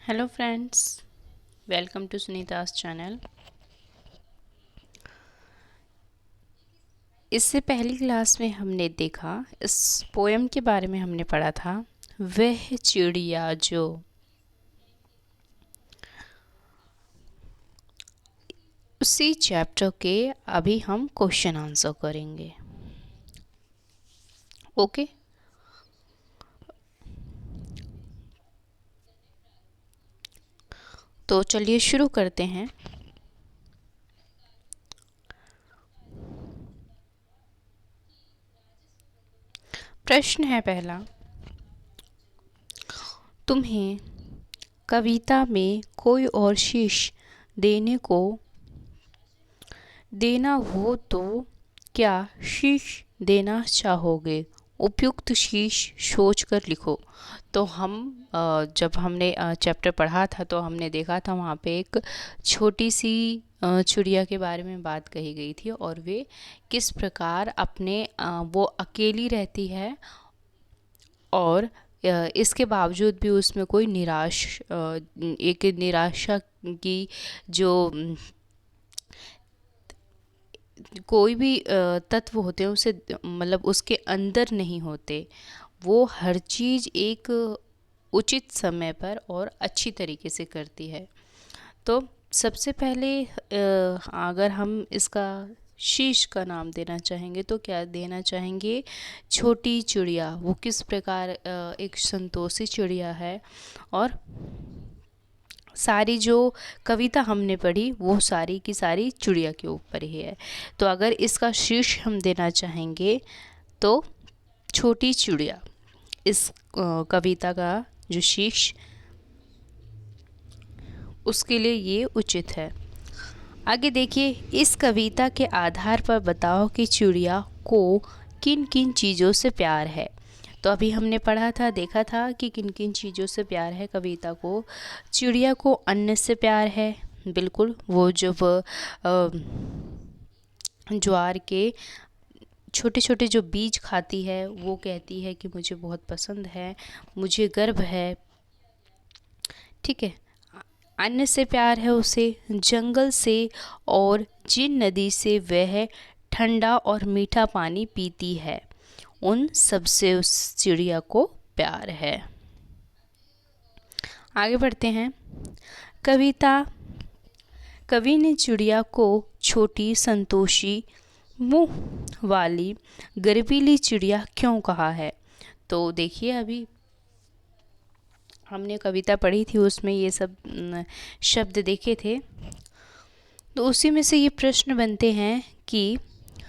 Hello friends, welcome to Sunita's channel. इससे पहली class में हमने देखा, इस पोएम के बारे में हमने पढ़ा था, वह चिड़िया जो। उसी चैप्टर के अभी हम क्वेश्चन आंसर करेंगे। ओके, तो चलिए शुरू करते हैं। प्रश्न है पहला, तुम्हें कविता में कोई और शीश देना हो तो क्या शीश देना चाहोगे? उपयुक्त शीश सोच कर लिखो। तो हम जब हमने चैप्टर पढ़ा था तो हमने देखा था वहाँ पे एक छोटी सी चिड़िया के बारे में बात कही गई थी और वे किस प्रकार वो अकेली रहती है और इसके बावजूद भी उसमें कोई एक निराशा की जो कोई भी तत्व होते हैं उसे मतलब उसके अंदर नहीं होते। वो हर चीज़ एक उचित समय पर और अच्छी तरीके से करती है। तो सबसे पहले अगर हम इसका शीश का नाम देना चाहेंगे तो क्या देना चाहेंगे? छोटी चिड़िया। वो किस प्रकार एक संतोषी चिड़िया है और सारी जो कविता हमने पढ़ी वो सारी की सारी चिड़िया के ऊपर ही है। तो अगर इसका शीर्ष हम देना चाहेंगे तो छोटी चिड़िया इस कविता का जो शीर्ष उसके लिए ये उचित है। आगे देखिए, इस कविता के आधार पर बताओ कि चिड़िया को किन किन चीज़ों से प्यार है। तो अभी हमने पढ़ा था, देखा था कि किन किन चीज़ों से प्यार है कविता को। चिड़िया को अन्न से प्यार है, बिल्कुल। वो जब ज्वार के छोटे छोटे जो बीज खाती है वो कहती है कि मुझे बहुत पसंद है, मुझे गर्व है। ठीक है। अन्न से प्यार है उसे, जंगल से और जिन नदी से वह ठंडा और मीठा पानी पीती है उन सब से उस चिड़िया को प्यार है। आगे बढ़ते हैं। कवि ने चिड़िया को छोटी संतोषी मुंह वाली गर्वीली चिड़िया क्यों कहा है? तो देखिए, अभी हमने कविता पढ़ी थी उसमें ये सब शब्द देखे थे, तो उसी में से ये प्रश्न बनते हैं कि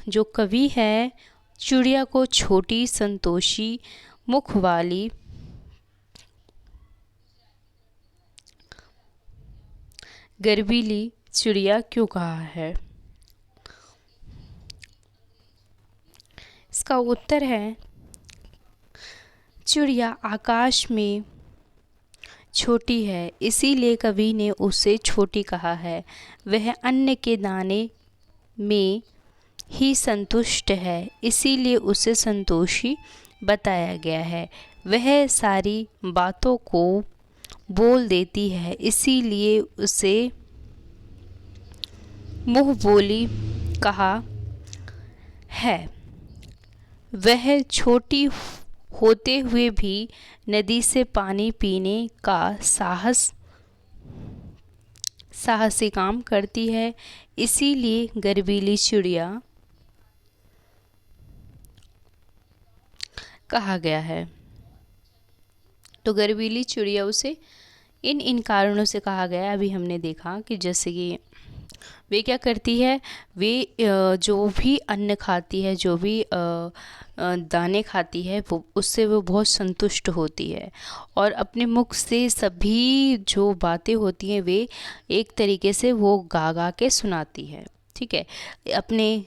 जो कवि है चिड़िया को छोटी संतोषी मुख वाली गर्वीली चिड़िया क्यों कहा है? इसका उत्तर है, चिड़िया आकाश में छोटी है इसीलिए कवि ने उसे छोटी कहा है। वह अन्न के दाने में ही संतुष्ट है इसीलिए उसे संतोषी बताया गया है। वह सारी बातों को बोल देती है इसीलिए उसे मुँह बोली कहा है। वह छोटी होते हुए भी नदी से पानी पीने का साहसी काम करती है इसीलिए गर्वीली चिड़िया कहा गया है। तो गर्वीली चिड़िया उसे इन कारणों से कहा गया। अभी हमने देखा कि जैसे कि वे क्या करती है, वे जो भी अन्न खाती है, जो भी दाने खाती है, वो उससे वो बहुत संतुष्ट होती है और अपने मुख से सभी जो बातें होती हैं वे एक तरीके से वो गा गा के सुनाती है। ठीक है। अपने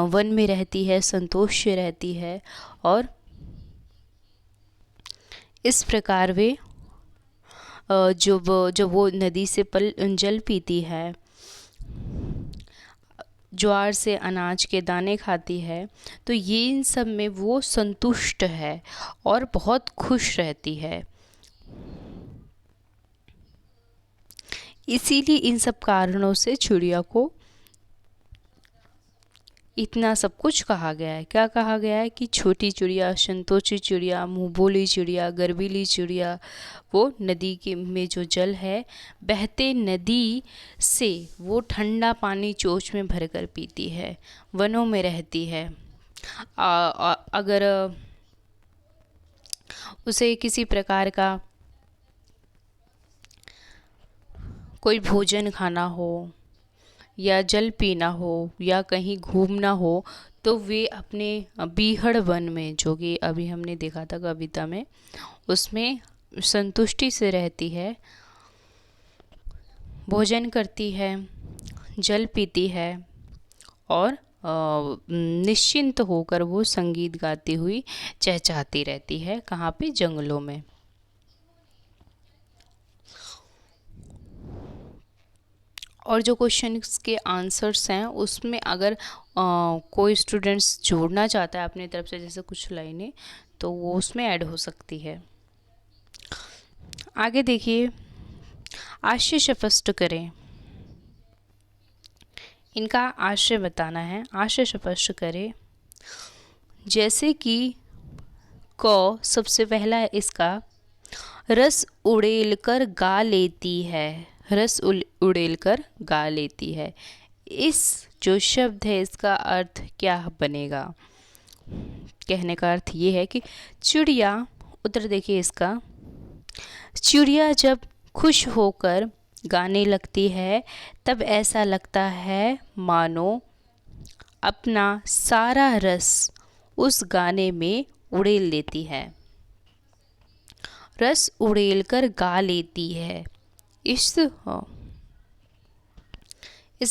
वन में रहती है, संतोष से रहती है और इस प्रकार वे जब वो नदी से जल पीती है, ज्वार से अनाज के दाने खाती है, तो ये इन सब में वो संतुष्ट है और बहुत खुश रहती है। इसीलिए इन सब कारणों से चिड़िया को इतना सब कुछ कहा गया है। क्या कहा गया है कि छोटी चिड़िया, संतोषी चिड़िया, मुंहबोली चिड़िया, गर्वीली चिड़िया, वो नदी के में जो जल है, बहते नदी से वो ठंडा पानी चोंच में भरकर पीती है, वनों में रहती है। अगर उसे किसी प्रकार का कोई भोजन खाना हो या जल पीना हो या कहीं घूमना हो, तो वे अपने बीहड़ वन में, जो कि अभी हमने देखा था कविता में, उसमें संतुष्टि से रहती है, भोजन करती है, जल पीती है और निश्चिंत होकर वो संगीत गाती हुई चहचहाती रहती है। कहाँ पे? जंगलों में। और जो क्वेश्चन के आंसर्स हैं उसमें अगर कोई स्टूडेंट्स जोड़ना चाहता है अपनी तरफ से जैसे कुछ लाइनें, तो वो उसमें ऐड हो सकती है। आगे देखिए, आशय स्पष्ट करें। इनका आशय बताना है। आशय स्पष्ट करें। जैसे कि क सबसे पहला है इसका, रस उड़ेल कर गा लेती है। रस उड़ेल कर गा लेती है। इस जो शब्द है इसका अर्थ क्या बनेगा? कहने का अर्थ ये है कि चिड़िया, उत्तर देखिए इसका, चिड़िया जब खुश होकर गाने लगती है तब ऐसा लगता है मानो अपना सारा रस उस गाने में उड़ेल लेती है। रस उड़ेल कर गा लेती है। इस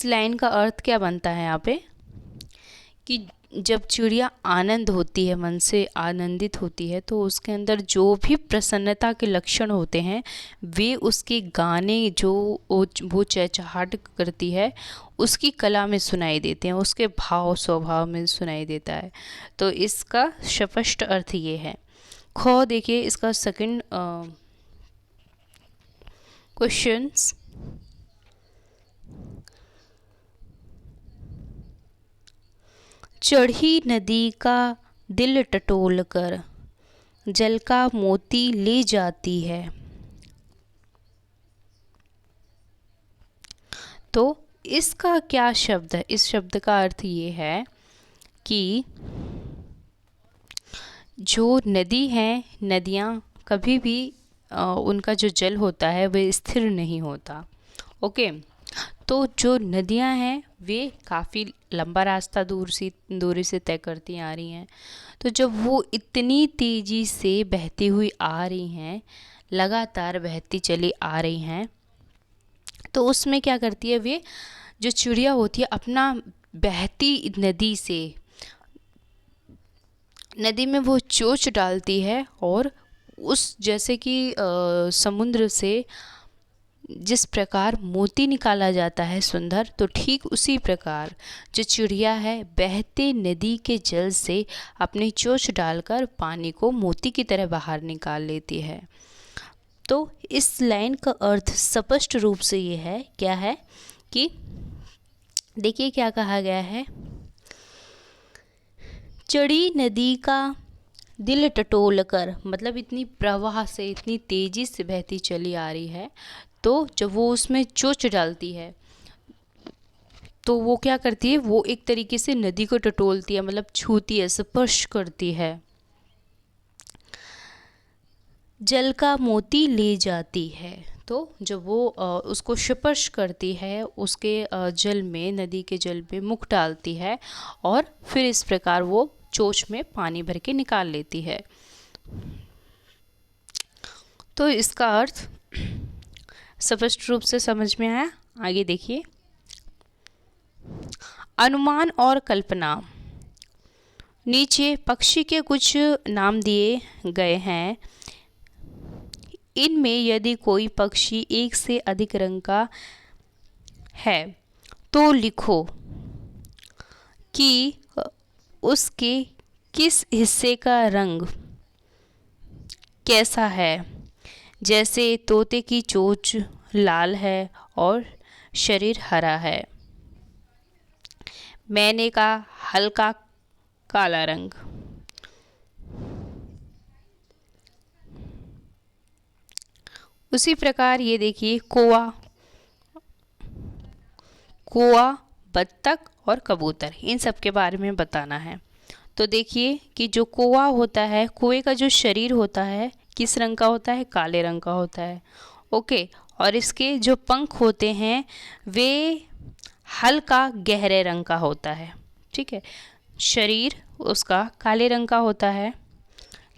लाइन का अर्थ क्या बनता है यहाँ पे कि जब चिड़िया आनंद होती है, मन से आनंदित होती है, तो उसके अंदर जो भी प्रसन्नता के लक्षण होते हैं वे उसके गाने जो वो चहचहाट करती है उसकी कला में सुनाई देते हैं, उसके भाव स्वभाव में सुनाई देता है। तो इसका स्पष्ट अर्थ ये है। ख देखिए इसका सेकंड क्वेश्चंस। चढ़ी नदी का दिल टटोल कर जल का मोती ले जाती है। तो इसका क्या शब्द है? इस शब्द का अर्थ ये है कि जो नदी है, नदियाँ कभी भी उनका जो जल होता है वह स्थिर नहीं होता। ओके, तो जो नदियाँ हैं वे काफ़ी लंबा रास्ता दूरी से तय करती आ रही हैं। तो जब वो इतनी तेज़ी से बहती हुई आ रही हैं, लगातार बहती चली आ रही हैं, तो उसमें क्या करती है, वे जो चिड़िया होती है अपना बहती नदी में वो चोंच डालती है और उस जैसे कि समुद्र से जिस प्रकार मोती निकाला जाता है सुंदर, तो ठीक उसी प्रकार जो चिड़िया है बहते नदी के जल से अपनी चोंच डालकर पानी को मोती की तरह बाहर निकाल लेती है। तो इस लाइन का अर्थ स्पष्ट रूप से ये है, क्या है कि देखिए क्या कहा गया है, चढ़ी नदी का दिल टटोल कर, मतलब इतनी प्रवाह से, इतनी तेज़ी से बहती चली आ रही है, तो जब वो उसमें चोंच डालती है तो वो क्या करती है, वो एक तरीके से नदी को टटोलती है, मतलब छूती है, स्पर्श करती है। जल का मोती ले जाती है, तो जब वो उसको स्पर्श करती है, उसके जल में, नदी के जल में मुख डालती है और फिर इस प्रकार वो चोंच में पानी भर के निकाल लेती है। तो इसका अर्थ स्पष्ट रूप से समझ में आया। आगे देखिए, अनुमान और कल्पना। नीचे पक्षी के कुछ नाम दिए गए हैं। इनमें यदि कोई पक्षी एक से अधिक रंग का है तो लिखो कि उसके किस हिस्से का रंग कैसा है। जैसे तोते की चोंच लाल है और शरीर हरा है। मैने का हल्का काला रंग। उसी प्रकार ये देखिए कौवा, कौवा, बत्तख और कबूतर, इन सब के बारे में बताना है। तो देखिए कि जो कौवा होता है, कौवे का जो शरीर होता है किस रंग का होता है? काले रंग का होता है। ओके, और इसके जो पंख होते हैं वे हल्का गहरे रंग का होता है। ठीक है, शरीर उसका काले रंग का होता है,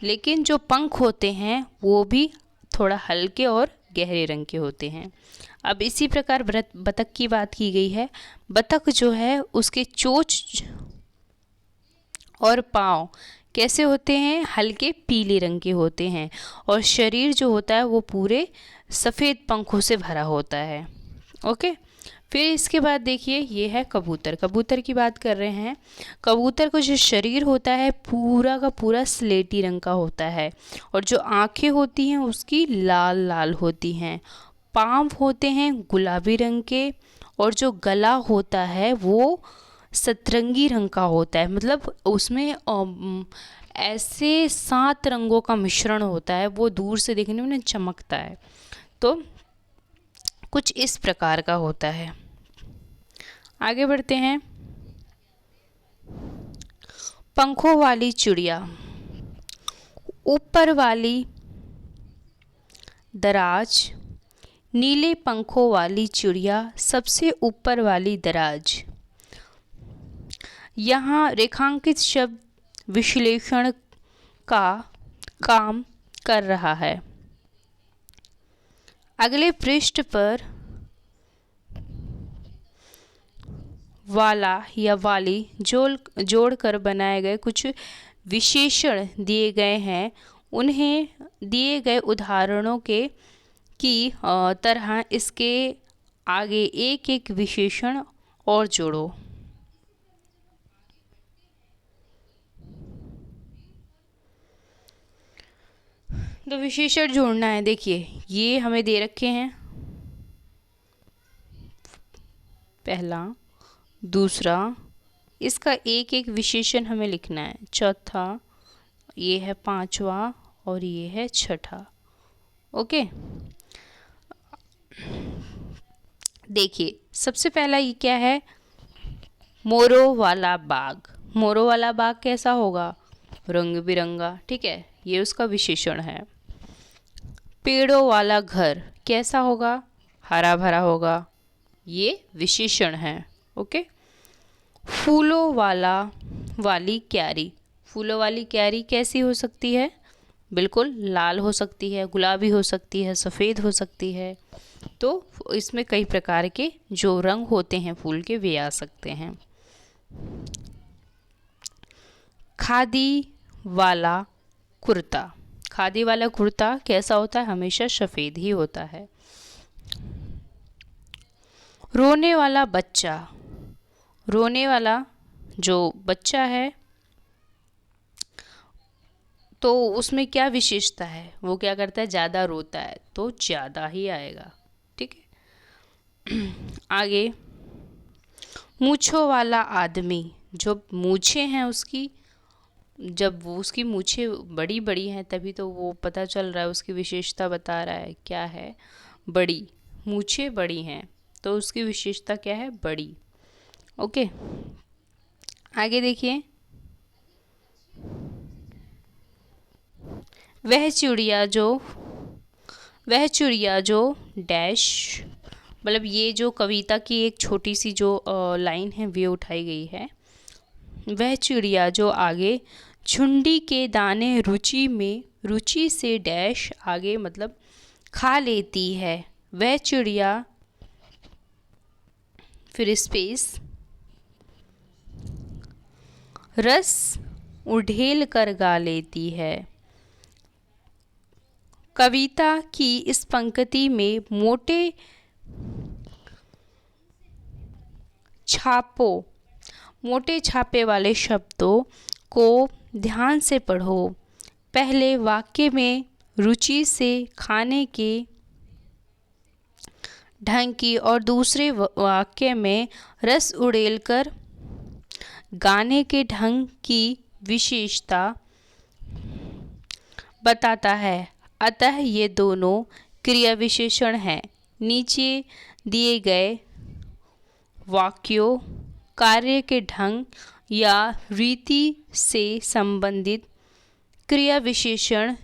लेकिन जो पंख होते हैं वो भी थोड़ा हल्के और गहरे रंग के होते हैं। अब इसी प्रकार बतख की बात की गई है। बतख जो है उसके चोंच और पाँव कैसे होते हैं? हल्के पीले रंग के होते हैं, और शरीर जो होता है वो पूरे सफ़ेद पंखों से भरा होता है। ओके, फिर इसके बाद देखिए ये है कबूतर। कबूतर की बात कर रहे हैं। कबूतर का जो शरीर होता है पूरा का पूरा स्लेटी रंग का होता है, और जो आँखें होती हैं उसकी लाल लाल होती हैं। पाँव होते हैं गुलाबी रंग के, और जो गला होता है वो सतरंगी रंग का होता है। मतलब उसमें ऐसे 7 रंगों का मिश्रण होता है, वो दूर से देखने में चमकता है। तो कुछ इस प्रकार का होता है। आगे बढ़ते हैं। पंखों वाली चिड़िया, ऊपर वाली दराज, नीले पंखों वाली चिड़िया सबसे ऊपर वाली दराज। यहाँ रेखांकित शब्द विश्लेषण का काम कर रहा है। अगले पृष्ठ पर वाला या वाली जोड़कर बनाए गए कुछ विशेषण दिए गए हैं। उन्हें दिए गए उदाहरणों के की तरह इसके आगे एक एक विशेषण और जोड़ो। तो विशेषण जोड़ना है। देखिए ये हमें दे रखे हैं, पहला, दूसरा, इसका एक एक विशेषण हमें लिखना है। चौथा, ये है पांचवा, और ये है छठा। ओके, देखिए सबसे पहला ये क्या है? मोरों वाला बाग। मोरों वाला बाग कैसा होगा? रंग बिरंगा। ठीक है, ये उसका विशेषण है। पेड़ों वाला घर कैसा होगा? हरा भरा होगा, ये विशेषण है। ओके, फूलों वाली क्यारी। फूलों वाली क्यारी कैसी हो सकती है? बिल्कुल लाल हो सकती है, गुलाबी हो सकती है, सफ़ेद हो सकती है। तो इसमें कई प्रकार के जो रंग होते हैं फूल के वे आ सकते हैं। खादी वाला कुर्ता। खादी वाला कुर्ता कैसा होता है? हमेशा सफ़ेद ही होता है। रोने वाला बच्चा। रोने वाला जो बच्चा है तो उसमें क्या विशेषता है? वो क्या करता है? ज़्यादा रोता है, तो ज़्यादा ही आएगा। ठीक है, आगे मूँछों वाला आदमी। जो मूँछें हैं उसकी, जब वो उसकी मूँछें बड़ी बड़ी हैं तभी तो वो पता चल रहा है, उसकी विशेषता बता रहा है। क्या है? बड़ी। मूँछें बड़ी हैं तो उसकी विशेषता क्या है? बड़ी। ओके, आगे देखिए। वह चिड़िया जो डैश, मतलब ये जो कविता की एक छोटी सी जो लाइन है वे उठाई गई है। वह चिड़िया जो आगे झुंडी के दाने रुचि से डैश आगे, मतलब खा लेती है। वह चिड़िया, फिर स्पेस, रस उड़ेल कर गा लेती है। कविता की इस पंक्ति में मोटे छापे वाले शब्दों को ध्यान से पढ़ो। पहले वाक्य में रुचि से खाने के ढंग की और दूसरे वाक्य में रस उड़ेलकर गाने के ढंग की विशेषता बताता है। अतः ये दोनों क्रिया विशेषण हैं। नीचे दिए गए वाक्यों, कार्य के ढंग या रीति से संबंधित क्रिया विशेषण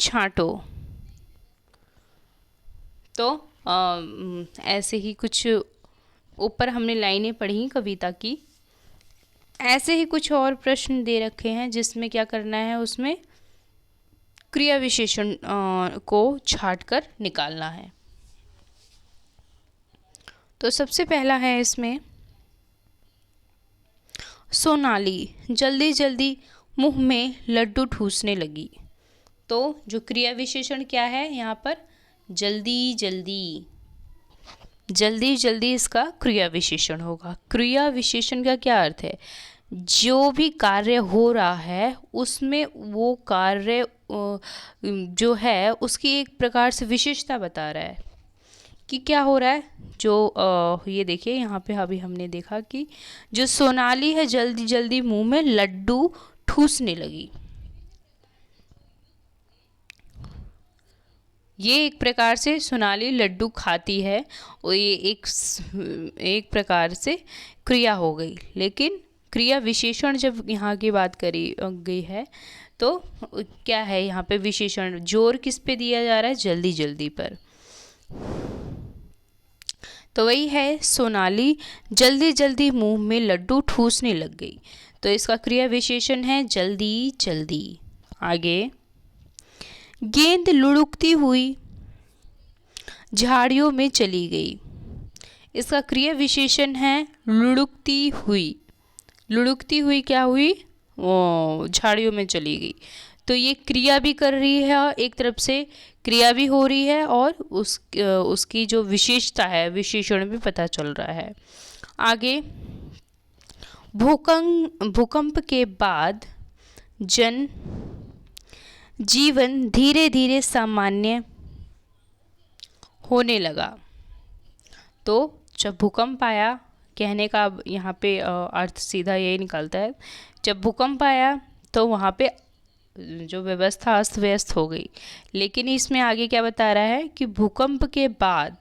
छांटो। तो ऐसे ही कुछ ऊपर हमने लाइनें पढ़ी कविता की, ऐसे ही कुछ और प्रश्न दे रखे हैं जिसमें क्या करना है, उसमें क्रिया विशेषण को छांट कर निकालना है। तो सबसे पहला है इसमें, सोनाली जल्दी जल्दी मुंह में लड्डू ठूसने लगी। तो जो क्रिया विशेषण क्या है यहाँ पर, जल्दी जल्दी, जल्दी जल्दी इसका क्रिया विशेषण होगा। क्रिया विशेषण का क्या अर्थ है, जो भी कार्य हो रहा है उसमें वो कार्य जो है उसकी एक प्रकार से विशेषता बता रहा है कि क्या हो रहा है। जो ये देखिए यहाँ पे अभी हमने देखा कि जो सोनाली है जल्दी जल्दी मुंह में लड्डू ठूसने लगी। ये एक प्रकार से सोनाली लड्डू खाती है और ये एक प्रकार से क्रिया हो गई। लेकिन क्रिया विशेषण जब यहाँ की बात करी गई है तो क्या है यहाँ पे विशेषण, जोर किस पे दिया जा रहा है, जल्दी जल्दी पर। तो वही है, सोनाली जल्दी जल्दी मुंह में लड्डू ठूसने लग गई। तो इसका क्रिया विशेषण है जल्दी जल्दी। आगे, गेंद लुढ़कती हुई झाड़ियों में चली गई। इसका क्रिया विशेषण है लुढ़कती हुई। लुढ़कती हुई क्या हुई, झाड़ियों में चली गई। तो ये क्रिया भी कर रही है और एक तरफ से क्रिया भी हो रही है और उसकी जो विशेषता है विशेषण भी पता चल रहा है। आगे, भूकंप के बाद जन जीवन धीरे धीरे सामान्य होने लगा। तो जब भूकंप आया, कहने का यहाँ पे अर्थ सीधा यही निकलता है, जब भूकंप आया तो वहाँ पे जो व्यवस्था अस्त व्यस्त हो गई। लेकिन इसमें आगे क्या बता रहा है कि भूकंप के बाद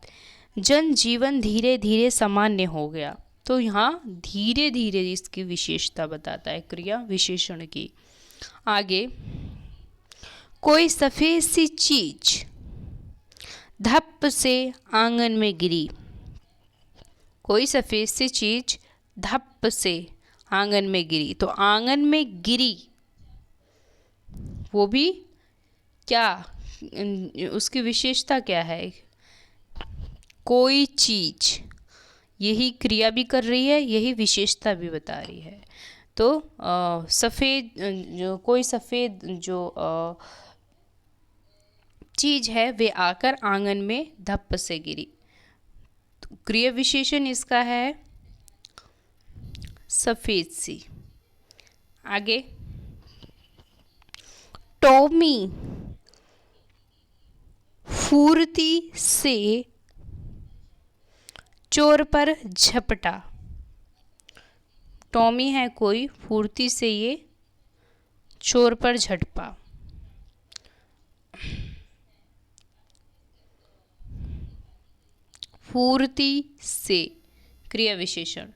जनजीवन धीरे धीरे सामान्य हो गया। तो यहाँ धीरे धीरे इसकी विशेषता बताता है क्रिया विशेषण की। आगे, कोई सफ़ेद सी चीज धप से आंगन में गिरी। कोई सफ़ेद सी चीज धप से आंगन में गिरी। तो आंगन में गिरी, वो भी क्या, उसकी विशेषता क्या है, कोई चीज, यही क्रिया भी कर रही है, यही विशेषता भी बता रही है। तो सफ़ेद, जो कोई सफ़ेद जो चीज है वे आकर आंगन में धप से गिरी। तो क्रिया विशेषण इसका है सफ़ेद सी। आगे, टॉमी फुर्ती से चोर पर झपटा। टॉमी है कोई, फुर्ती से ये चोर पर झपटा। फुर्ती से क्रिया विशेषण,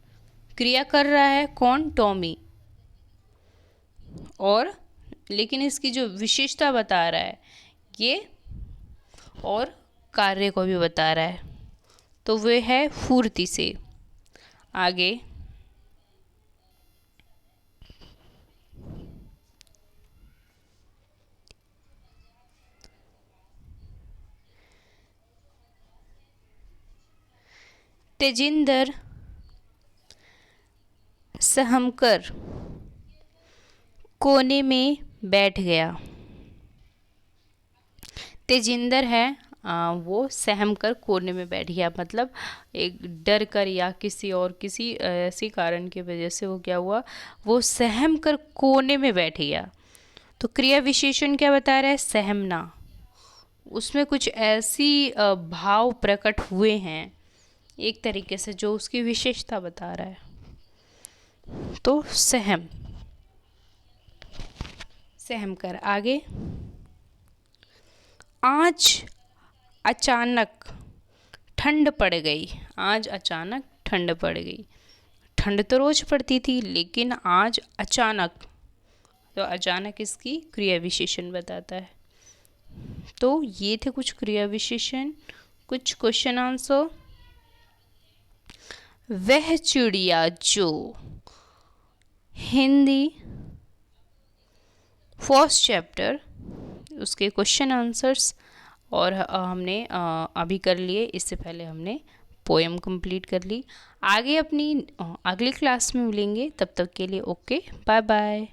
क्रिया कर रहा है कौन, टॉमी, और लेकिन इसकी जो विशेषता बता रहा है ये और कार्य को भी बता रहा है, तो वह है फुर्ती से। आगे, तेजिंदर सहमकर कोने में बैठ गया। तेजिंदर है वो सहम कर कोने में बैठ गया, मतलब एक डर कर या किसी ऐसी कारण की वजह से वो क्या हुआ, वो सहम कर कोने में बैठ गया। तो क्रिया विशेषण क्या बता रहा है, सहमना, उसमें कुछ ऐसी भाव प्रकट हुए हैं एक तरीके से जो उसकी विशेषता बता रहा है। तो सहम, सहम कर। आगे, आज अचानक ठंड पड़ गई। आज अचानक ठंड पड़ गई। ठंड तो रोज पड़ती थी, लेकिन आज अचानक, तो अचानक इसकी क्रिया विशेषण बताता है। तो ये थे कुछ क्रिया विशेषण, कुछ क्वेश्चन आंसर। वह चिड़िया जो, हिंदी फर्स्ट चैप्टर, उसके क्वेश्चन आंसर्स और हमने अभी कर लिए। इससे पहले हमने पोएम कंप्लीट कर ली। आगे अपनी अगली क्लास में मिलेंगे, तब तक के लिए ओके, बाय बाय।